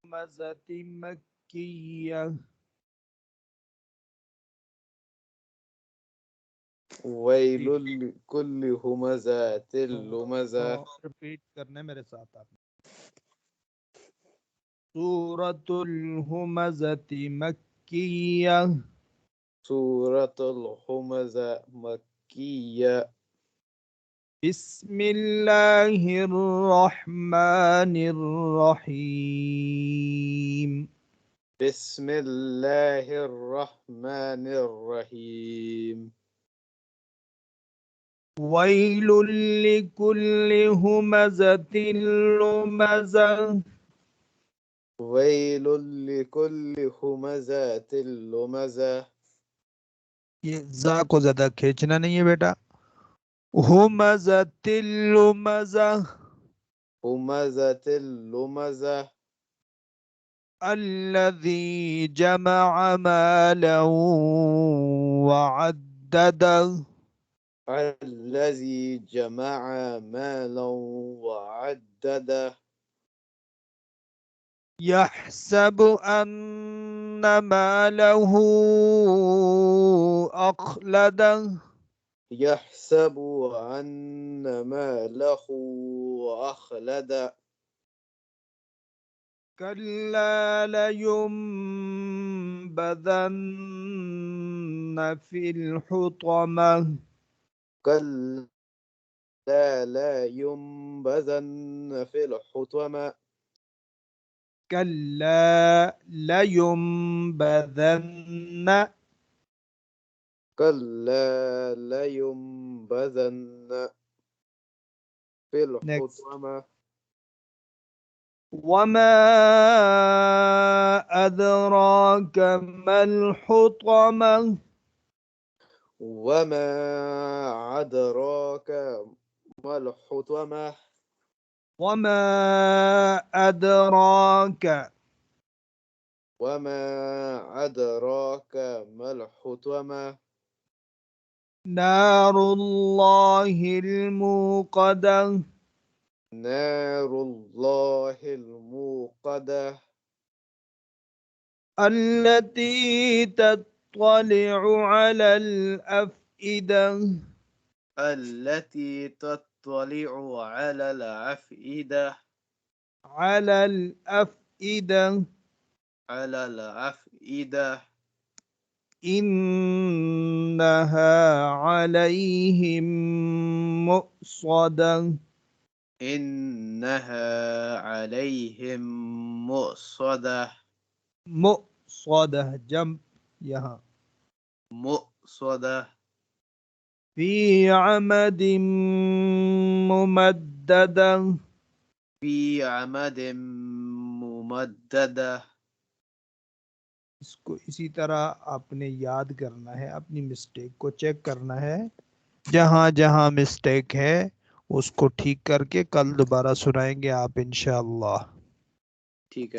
همزة مكية. ويل لكل همزة لمزة. रिपीट करने मेरे साथ आप। सूरतुल हुमज़ती मक्किया। سورة الهمزة مكية. बिस्मिल्लाहिर रहमानिर रहीम। بسم الله الرحمن الرحيم. वैलुल लिकुल्लि हुमज़तिल लुमज़ा। ويل لكل همزة لمزة. ये जा को ज्यादा खींचना नहीं है बेटा। हुमज़तिल लुमज़ा। همزة لمزة. الذي جمع مالا وعدده. الذي جمع مالا وعدده. يحسب أن ماله أخلده. يحسب أن ماله أخلد. كلا لينبذن في الحطمة. كلا لا ينبذن في الحطمة. كلا لينبذن. كلا لا ينبذن في next. الحطمة. وما أدراك ما الحطمة. وما أدراك ما الحطمة. وما أدراك. وما أدراك ما الحطمة. نار الله الموقدة. نار الله الموقدة. التي تطلع على الأفئدة. التي تطلع على الأفئدة. على الأفئدة. على الأفئدة. إنها عليهم مؤصدة. إنها عليهم مؤصدة. مؤصدة جنب यहाँ. مؤصدة. في عمد ممددة. في عمد ممددة. इसको इसी तरह आपने याद करना है, अपनी मिस्टेक को चेक करना है, जहां जहां मिस्टेक है उसको ठीक करके कल दोबारा सुनाएंगे आप इंशाअल्लाह। ठीक है।